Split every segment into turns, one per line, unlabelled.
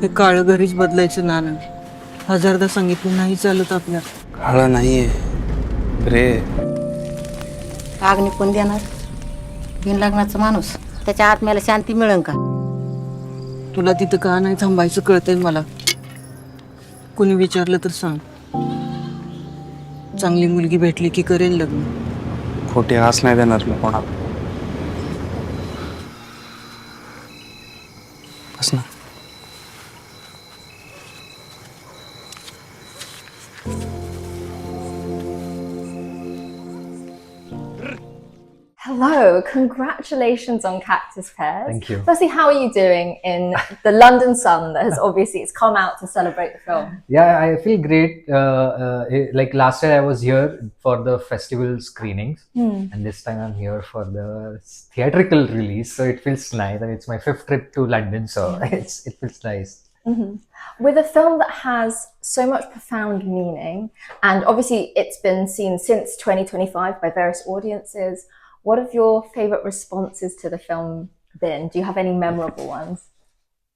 हे काळं घरीच बदलायचं नाणं. हजारदा सांगितलं नाही चालत आपल्या.
काळं नाहीये रे.
आग निपून देणार बिन लग्नाचा माणूस त्याच्या आत्म्याला शांती मिळेल का?
तुला तिथं का नाही थांबायचं कळतंय मला. कुणी विचारलं तर सांग. चांगली मुलगी भेटली की करेन लग्न.
खोटी आस नाही देणार मी कोणाला. बस ना.
Hello, congratulations on Cactus Pears.
Thank you.
Firstly, how are you doing in the London sun that has obviously it's come out to celebrate the film?
Yeah, I feel great. Like last year, I was here for the festival screenings, and this time I'm here for the theatrical release. So it feels nice, and it's my 5th trip to London, so it feels nice.
With a film that has so much profound meaning, and obviously it's been seen since 2025 by various audiences, what have your favorite responses to the film been? Do you have any memorable ones?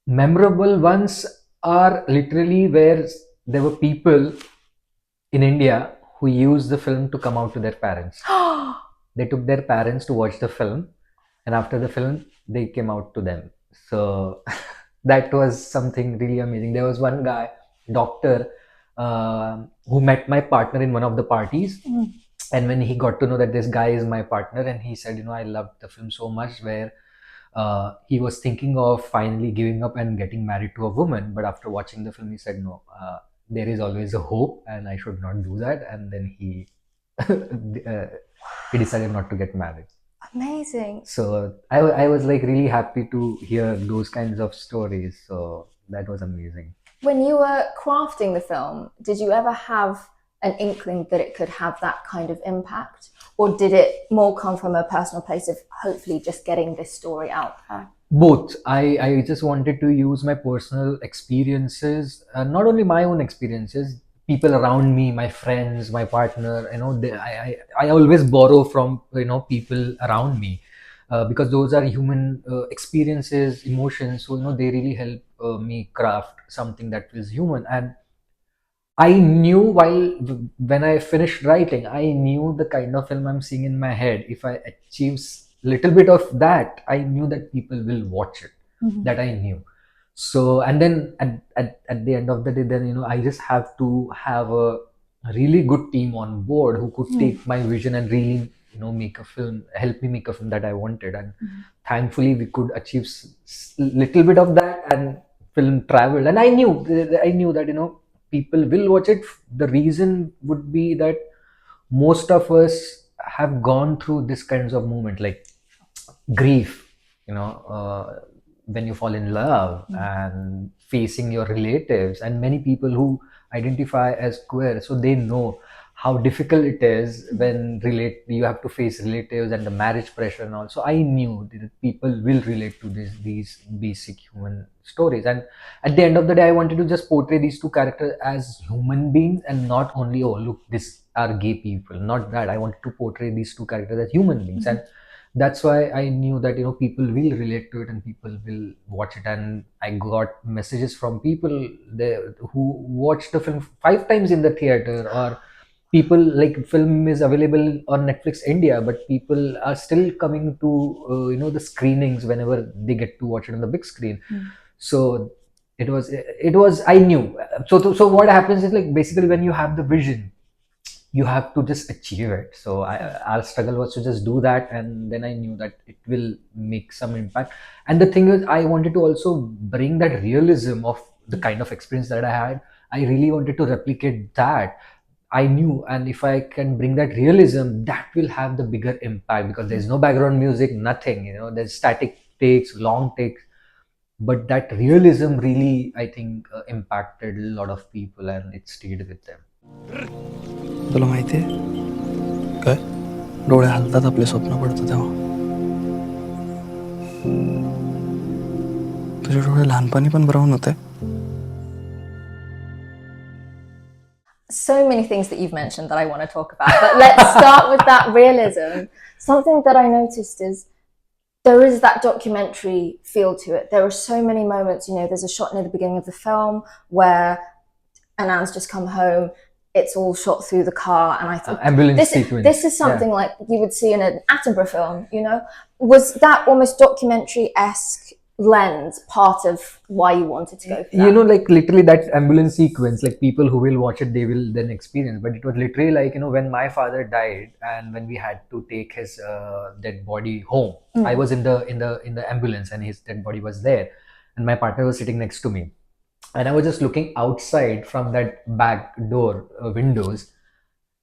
Memorable ones are literally where there were people in India who used the film to come out to their parents. They took their parents to watch the film, and after the film, they came out to them. So that was something really amazing. There was one guy, doctor, who met my partner in one of the parties. And when he got to know that this guy is my partner, and he said, I loved the film so much, where he was thinking of finally giving up and getting married to a woman. But after watching the film, he said, no, there is always a hope, and I should not do that. And then he decided not to get married.
Amazing.
So I was like really happy to hear those kinds of stories. So that was amazing.
When you were crafting the film, did you ever have an inkling that it could have that kind of impact? Or did it more come from a personal place of hopefully just getting this story out there?
Both. I just wanted to use my personal experiences, not only my own experiences, people around me, my friends, my partner, I always borrow from, people around me, because those are human experiences, emotions. So, they really help me craft something that is human. And I knew when I finished writing, I knew the kind of film I'm seeing in my head. If I achieve little bit of that, I knew that people will watch it. That I knew. So, and then at the end of the day, then, I just have to have a really good team on board who could take my vision and really, make a film, help me make a film that I wanted. And thankfully, we could achieve little bit of that, and film traveled. And I knew that, people will watch it. The reason would be that most of us have gone through this kinds of moment, like grief, when you fall in love, and facing your relatives, and many people who identify as queer, so they know how difficult it is when you have to face relatives and the marriage pressure and all. So I knew that people will relate to these basic human stories. And at the end of the day, I wanted to just portray these two characters as human beings, and not only, oh look, this are gay people. Not that. I wanted to portray these two characters as human beings. And that's why I knew that people will relate to it and people will watch it. And I got messages from people there who watched the film 5 times in the theater, or people, like, film is available on Netflix India, but people are still coming to the screenings whenever they get to watch it on the big screen. So it was I knew. So what happens is, like, basically when you have the vision, you have to just achieve it. So our struggle was to just do that, and then I knew that it will make some impact. And the thing is, I wanted to also bring that realism of the kind of experience that I had. I really wanted to replicate that. I knew, and if I can bring that realism, that will have the bigger impact, because there's no background music, nothing, there's static takes, long takes. But that realism really, I think, impacted a lot of people, and it stayed with them.
तुला माहिती आहे काय? डोळे हलतात आपले स्वप्न पडतं तेव्हा. तुझे डोळे लहानपणी पण ब्राऊन होते.
So many things that you've mentioned that I want to talk about, but let's start with that realism. Something that I noticed is there is that documentary feel to it. There are so many moments, you know, there's a shot near the beginning of the film where Anand's just come home. It's all shot through the car, and I thought
ambulance sequence.
this is something like you would see in an Attenborough film. You know, was that almost documentary-esque lens part of why you wanted to go for that?
You know, like literally that ambulance sequence, like people who will watch it, they will then experience. But it was literally like, you know, when my father died and when we had to take his dead body home, I was in the ambulance and his dead body was there, and my partner was sitting next to me, and I was just looking outside from that back door windows.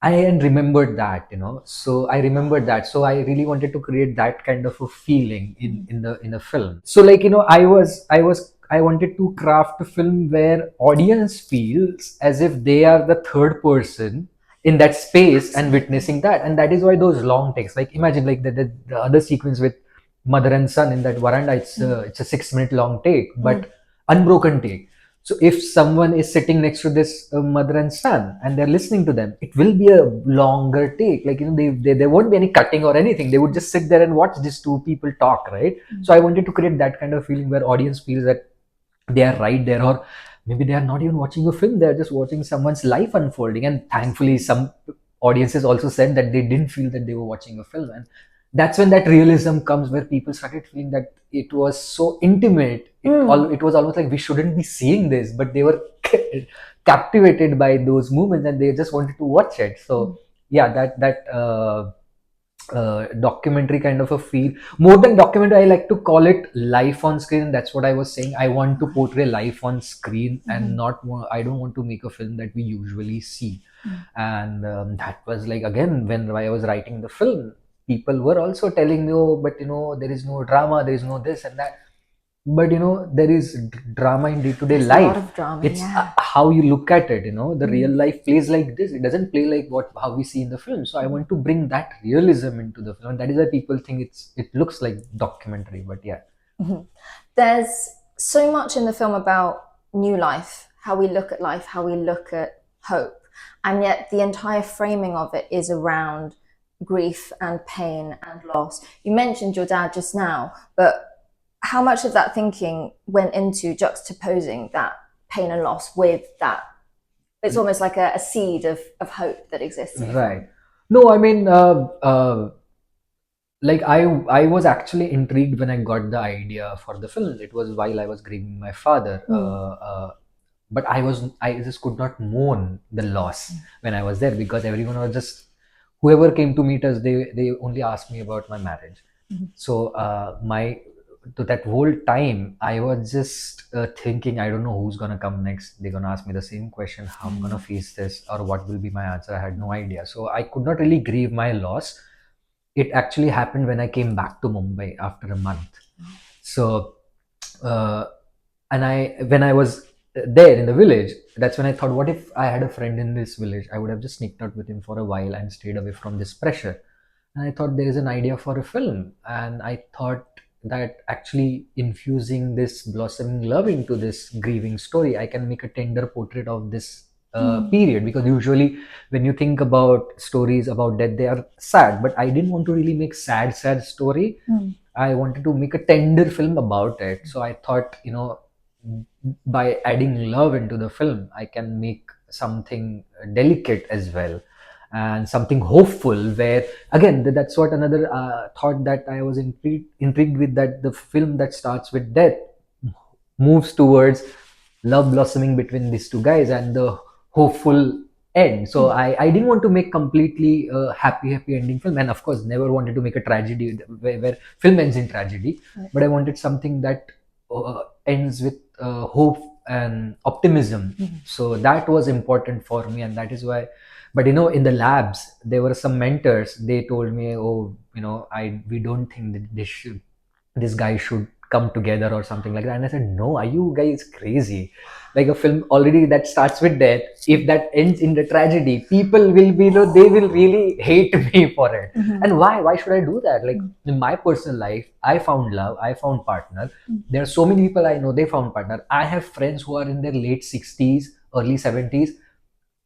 I had remembered that, you know. So I remembered that. So I really wanted to create that kind of a feeling in the film. So like, you know, I wanted to craft a film where audience feels as if they are the third person in that space and witnessing that. And that is why those long takes, like imagine like the other sequence with mother and son in that veranda, it's a 6 minute long take, but unbroken take. So if someone is sitting next to this mother and son and they're listening to them, it will be a longer take. Like, you know, there won't be any cutting or anything. They would just sit there and watch these two people talk, right? So I wanted to create that kind of feeling where audience feels that they are right there, or maybe they are not even watching a film. They're just watching someone's life unfolding. And thankfully, some audiences also said that they didn't feel that they were watching a film. And that's when that realism comes, where people started feeling that it was so intimate. It was almost like we shouldn't be seeing this, but they were captivated by those moments and they just wanted to watch it. So yeah, that documentary kind of a feel. More than documentary, I like to call it life on screen. That's what I was saying. I want to portray life on screen and I don't want to make a film that we usually see. And that was like, again, when I was writing the film, people were also telling me, oh, but you know, there is no drama, there is no this and that. But you know, there is drama in day-to-day life.
A lot of drama,
it's how you look at it. You know, the real life plays like this. It doesn't play like how we see in the film. So I want to bring that realism into the film, and that is why people think it looks like documentary. But yeah,
there's so much in the film about new life, how we look at life, how we look at hope, and yet the entire framing of it is around grief and pain and loss. You mentioned your dad just now, but how much of that thinking went into juxtaposing that pain and loss with that? It's almost like a seed of hope that exists.
Right. No, I mean, like I was actually intrigued when I got the idea for the film. It was while I was grieving my father. But I just could not mourn the loss when I was there, because everyone was just, whoever came to meet us, they only asked me about my marriage. So to that whole time, I was just thinking, I don't know who's gonna come next. They're gonna ask me the same question, how I'm gonna face this, or what will be my answer. I had no idea. So I could not really grieve my loss. It actually happened when I came back to Mumbai after a month. So when I was there in the village, that's when I thought, what if I had a friend in this village? I would have just sneaked out with him for a while and stayed away from this pressure. And I thought, there is an idea for a film, and I thought that actually infusing this blossoming love into this grieving story, I can make a tender portrait of this period. Because usually when you think about stories about death, they are sad, but I didn't want to really make sad story. I wanted to make a tender film about it. So I thought, you know, by adding love into the film, I can make something delicate as well, and something hopeful, where again, that's what another thought that I was intrigued with, that the film that starts with death moves towards love blossoming between these two guys and the hopeful end. So I didn't want to make completely happy ending film, and of course never wanted to make a tragedy where film ends in tragedy. But I wanted something that ends with hope and optimism. So that was important for me, and that is why. But you know, in the labs, there were some mentors. They told me, "Oh, you know, we don't think that this guy should come together or something like that." And I said, "No, are you guys crazy? Like, a film already that starts with death, if that ends in the tragedy, people will be, you know, they will really hate me for it. And why should I do that? Like, in my personal life, I found love, I found partner. There are so many people I know, they found partner. I have friends who are in their late 60s, early 70s.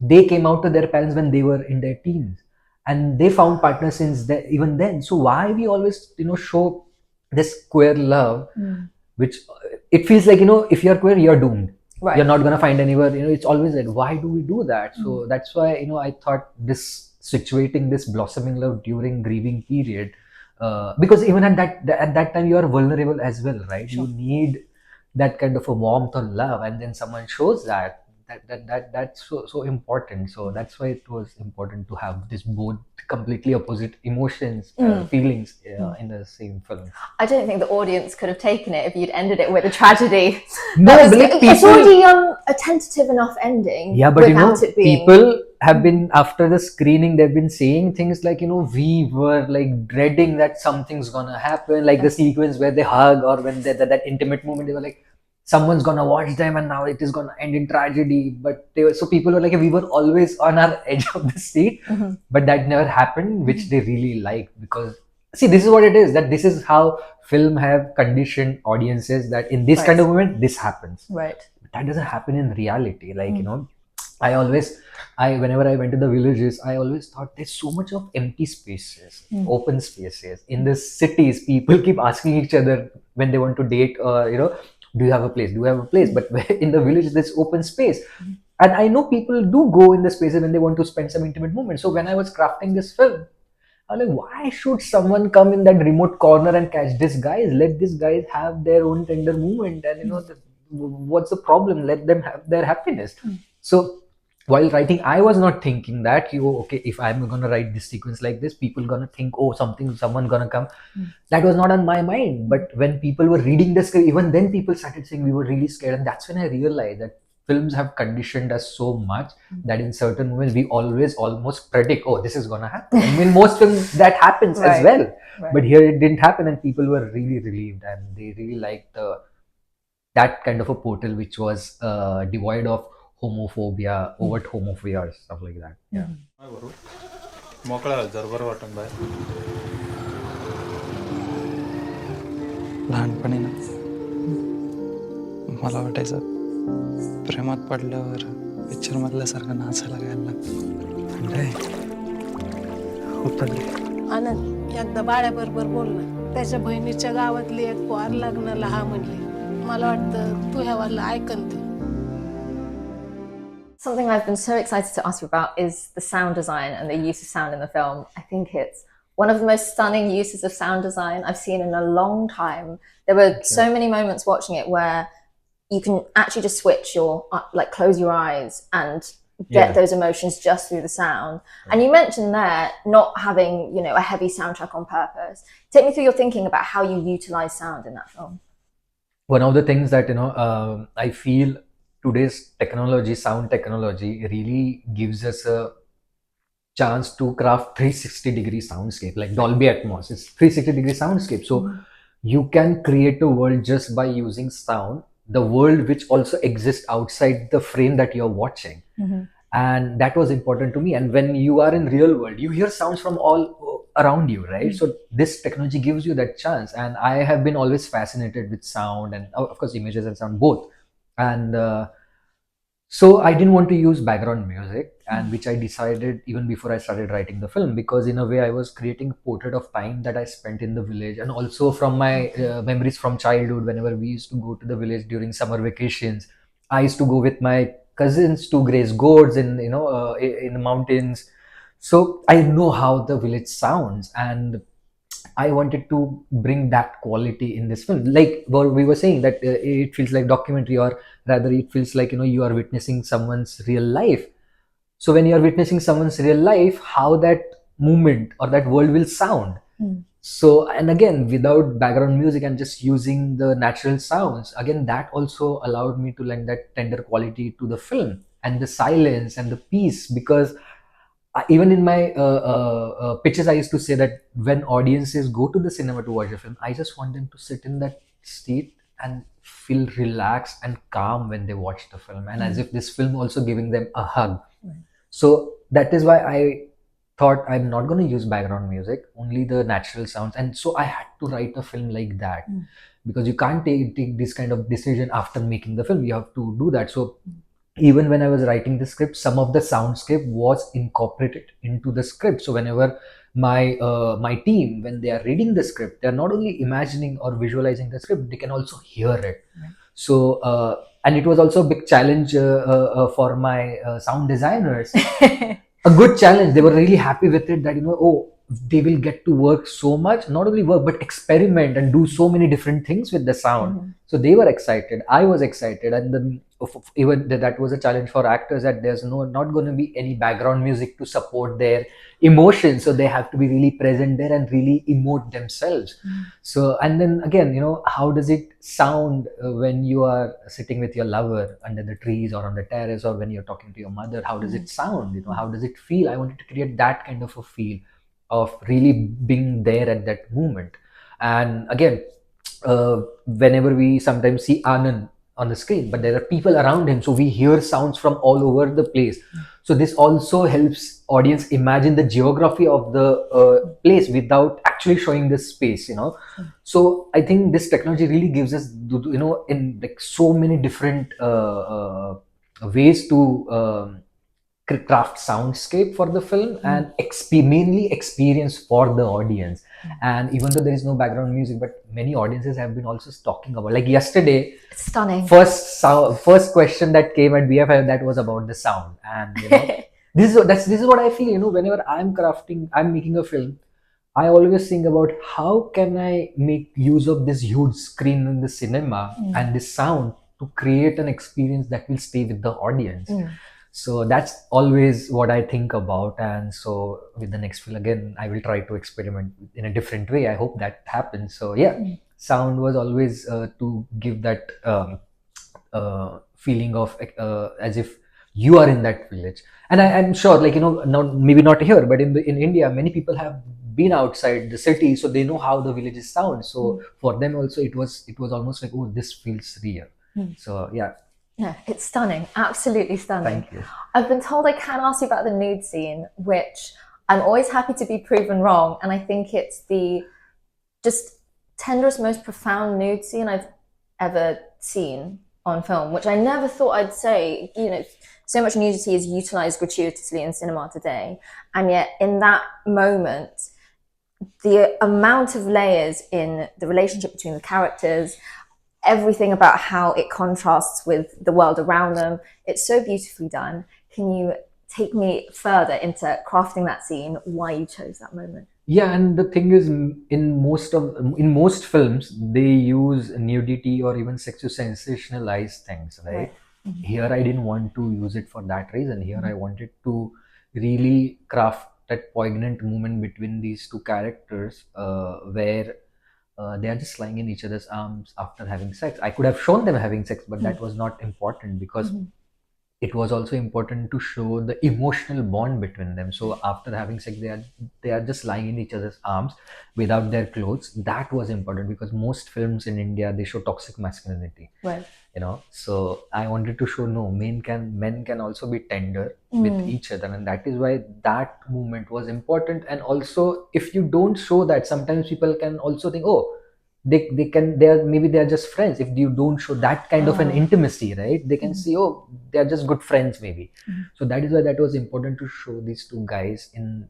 They came out to their parents when they were in their teens, and they found partners since even then. So why we always, you know, show this queer love, which it feels like, if you're queer, you're doomed.
Right.
You're not gonna find anywhere. It's always like, why do we do that? So that's why I thought this situating this blossoming love during grieving period, because even at that time you are vulnerable as well, right?
Sure.
You need that kind of a warmth or love, and then someone shows that's so important. So that's why it was important to have this both completely opposite emotions, feelings in the same film.
I don't think the audience could have taken it if you'd ended it with a tragedy.
No,
That was-
but like
it's
people-
already a tentative enough ending.
Yeah, but
without it being.
people have been, after the screening, they've been saying things like, we were like dreading that something's gonna happen, like the sequence where they hug, or when that intimate moment, they were like, someone's gonna watch them and now it is gonna end in tragedy. But so people were like, we were always on our edge of the seat, but that never happened, which they really liked. Because see, this is what it is, that this is how film have conditioned audiences, that in this kind of moment this happens.
Right.
But that doesn't happen in reality. Like whenever I went to the villages, I always thought there's so much of empty spaces, open spaces. In the cities, people keep asking each other when they want to date, or do you have a place? Do you have a place? But in the village, there's open space. And I know people do go in the spaces when they want to spend some intimate moments. So when I was crafting this film, I was like, why should someone come in that remote corner and catch these guys? Let these guys have their own tender moment, and what's the problem? Let them have their happiness. So while writing, I was not thinking that okay, if I'm gonna write this sequence like this, people gonna think, oh, someone gonna come. That was not on my mind. But when people were reading the script, even then people started saying we were really scared, and that's when I realized that films have conditioned us so much that in certain moments we always almost predict, oh, this is gonna happen. I mean, most films that happens as well.
Right.
But here it didn't happen, and people were really relieved, and they really liked that kind of a portal which was devoid of homophobia, overt homophobia, or stuff like that. Yeah.
मोकळा जर बरं वाटून बाहेर
लहानपणी ना मला वाटायचं प्रेमात पडल्यावर पिक्चर मधल्यासारखं नाचायला गायला लागतं. होतं
आनंद एकदा बाळ्याबरोबर बोल ना. त्याच्या बहिणीच्या गावातली एक पोर लग्नाला हा म्हणली. मला वाटतं तू ह्यावाला ऐकन ते.
Something I've been so excited to ask you about is the sound design and the use of sound in the film. I think it's one of the most stunning uses of sound design I've seen in a long time. There were so many moments watching it where you can actually just switch like close your eyes and get those emotions just through the sound. And you mentioned there not having, a heavy soundtrack on purpose. Take me through your thinking about how you utilize sound in that film.
One of the things that, I feel today's technology, sound technology, really gives us a chance to craft 360-degree soundscape, like Dolby Atmos. It's 360-degree soundscape. So you can create a world just by using sound, the world which also exists outside the frame that you're watching. And that was important to me. And when you are in real world, you hear sounds from all around you, right? So this technology gives you that chance. And I have been always fascinated with sound, and of course images and sound both. And so I didn't want to use background music, and which I decided even before I started writing the film, because in a way I was creating a portrait of time that I spent in the village, and also from my memories from childhood. Whenever we used to go to the village during summer vacations, I used to go with my cousins to graze goats in in the mountains. So I know how the village sounds, and I wanted to bring that quality in this film. Like what we were saying, that it feels like documentary, or rather it feels like, you are witnessing someone's real life. So when you are witnessing someone's real life, how that movement or that world will sound. So, and again, without background music and just using the natural sounds, again, that also allowed me to lend that tender quality to the film, and the silence and the peace. Because even in my pitches, I used to say that when audiences go to the cinema to watch a film, I just want them to sit in that seat and feel relaxed and calm when they watch the film, and as if this film also giving them a hug. So that is why I thought I'm not going to use background music, only the natural sounds. And so I had to write a film like that, because you can't take this kind of decision after making the film. You have to do that. So even when I was writing the script, some of the soundscape was incorporated into the script. So whenever my team, when they are reading the script, they are not only imagining or visualizing the script, they can also hear it. So and it was also a big challenge for my sound designers. A good challenge. They were really happy with it, that oh, they will get to work so much, not only work but experiment and do so many different things with the sound. So they were excited, I was excited, and then even that was a challenge for actors, that there's not going to be any background music to support their emotions, so they have to be really present there and really emote themselves. So, and then again, how does it sound when you are sitting with your lover under the trees or on the terrace, or when you're talking to your mother? How does it sound? How does it feel? I wanted to create that kind of a feel of really being there at that moment. And again, whenever we sometimes see Anand on the screen, but there are people around him, so we hear sounds from all over the place. So this also helps audience imagine the geography of the place without actually showing the space. So I think this technology really gives us, in like so many different ways to craft soundscape for the film, and mainly experience for the audience. And even though there is no background music, but many audiences have been also talking about, like yesterday,
It's stunning.
first question that came at BFI, that was about the sound. And this is what I feel, whenever I'm making a film, I always think about how can I make use of this huge screen in the cinema and this sound to create an experience that will stay with the audience. So that's always what I think about. And so with the next film, again, I will try to experiment in a different way. I hope that happens. So yeah, sound was always to give that feeling of as if you are in that village. And I'm sure, like, maybe not here, but in India, many people have been outside the city, so they know how the villages sound. So for them also, it was almost like, oh, this feels real. So yeah.
Yeah, it's stunning. Absolutely stunning.
Thank you.
I've been told I can ask you about the nude scene, which I'm always happy to be proven wrong. And I think it's the just tenderest, most profound nude scene I've ever seen on film, which I never thought I'd say. So much nudity is utilized gratuitously in cinema today. And yet in that moment, the amount of layers in the relationship between the characters, everything about how it contrasts with the world around them, it's so beautifully done. Can you take me further into crafting that scene, why you chose that moment?
Yeah, and the thing is, in most films, they use nudity or even sex to sensationalize things, right? Here I didn't want to use it for that reason. Here I wanted to really craft that poignant moment between these two characters, where they are just lying in each other's arms after having sex. I could have shown them having sex, but that was not important, because it was also important to show the emotional bond between them. So after having sex, they are just lying in each other's arms without their clothes. That was important, because most films in India, they show toxic masculinity.
Right.
So I wanted to show, no, men can also be tender with each other, and that is why that movement was important. And also, if you don't show that, sometimes people can also think, oh, maybe they are just friends. If you don't show that kind of an intimacy, right, they can see, oh, they are just good friends maybe. So that is why that was important, to show these two guys in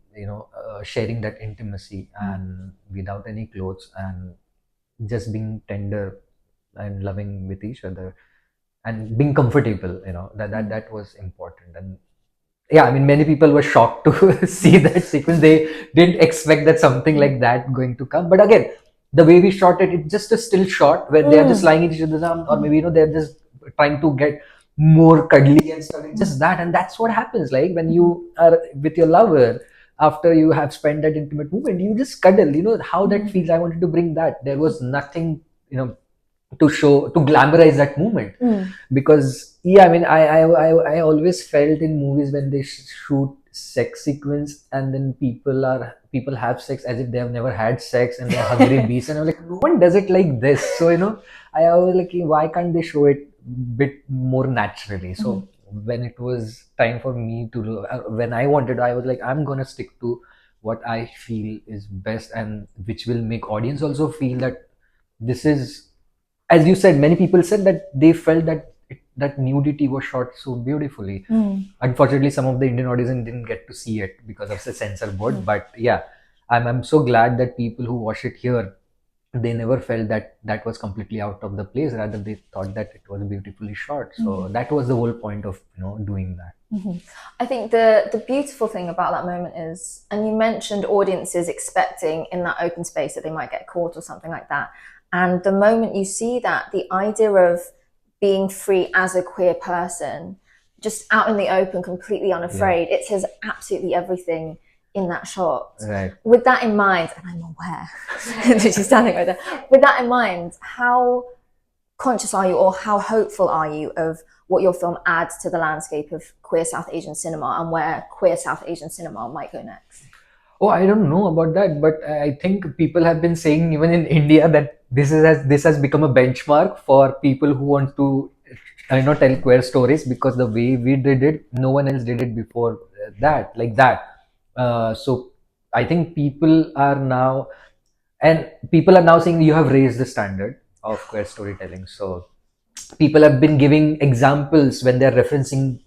sharing that intimacy and without any clothes, and just being tender and loving with each other and being comfortable. That was important. And yeah, I mean, many people were shocked to see that sequence. They didn't expect that something like that going to come. But again, the way we shot it, it's just a still shot where they are just lying in each other's arms, or maybe they're just trying to get more cuddly and stuff. It's just that, and that's what happens. Like when you are with your lover, after you have spent that intimate moment, you just cuddle. How that feels. I wanted to bring that. There was nothing, to glamorize that moment, because I mean, I always felt in movies when they shoot sex sequence, and then people have sex as if they have never had sex, and they're hungry beasts, and I'm like, no one does it like this. So I was like, why can't they show it bit more naturally? So when it was time for me to when I was like, I'm gonna stick to what I feel is best, and which will make audience also feel that this is, as you said, many people said that they felt that that nudity was shot so beautifully. Unfortunately, some of the Indian audience didn't get to see it because of the censor board. But yeah, I'm so glad that people who watch it here, they never felt that that was completely out of the place. Rather, they thought that it was beautifully shot. So that was the whole point of doing that.
I think the beautiful thing about that moment is, and you mentioned audiences expecting in that open space that they might get caught or something like that. And the moment you see that, the idea of being free as a queer person, just out in the open, completely unafraid, it says absolutely everything in that shot.
Right.
With that in mind, and I'm aware that she's standing right there. With that in mind, how conscious are you, or how hopeful are you of what your film adds to the landscape of queer South Asian cinema, and where queer South Asian cinema might go next?
Oh, I don't know about that, but I think people have been saying even in India that this has become a benchmark for people who want to tell queer stories, because the way we did it, no one else did it before that, like that. So I think people are now saying you have raised the standard of queer storytelling. So people have been giving examples when they're referencing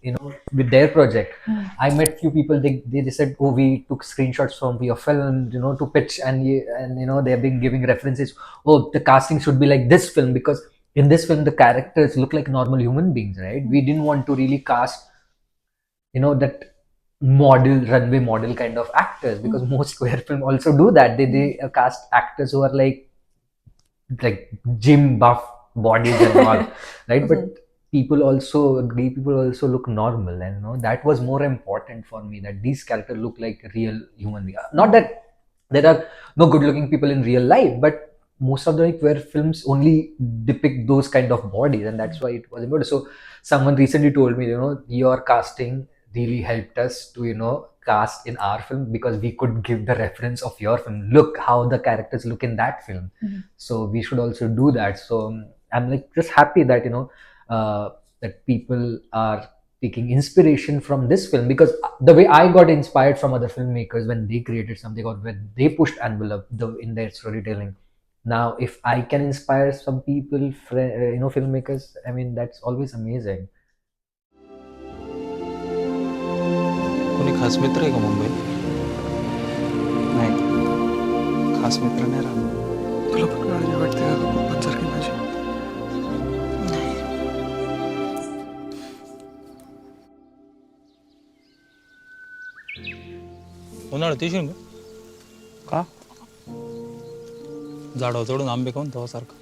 with their project. I met few people, they said, oh, we took screenshots from your film to pitch, and they've been giving references. Oh, the casting should be like this film, because in this film the characters look like normal human beings, right? We didn't want to really cast that runway model kind of actors, because most queer film also do that. They cast actors who are like gym buff bodies and all, right? But gay people also look normal, and that was more important for me, that these characters look like real human beings. Not that there are no good looking people in real life, but most of the queer films only depict those kind of bodies, and that's why it was important. So someone recently told me, your casting really helped us to cast in our film, because we could give the reference of your film. Look how the characters look in that film. So we should also do that. So I'm like just happy that that people are taking inspiration from this film, because the way I got inspired from other filmmakers when they created something, or when they pushed envelope in their storytelling. Now if I can inspire some people, filmmakers, I mean, that's always amazing.
कोणी खास मित्र आहे का मुंबईत?
नाही,
खास मित्र नाही राहत.
तुला पण काळजी वाटते का पप्पांसारखी माझी?
उन्हाळ्यात येशील का?
का?
झाडावर चढून आंबे खाऊन तवा सारखं.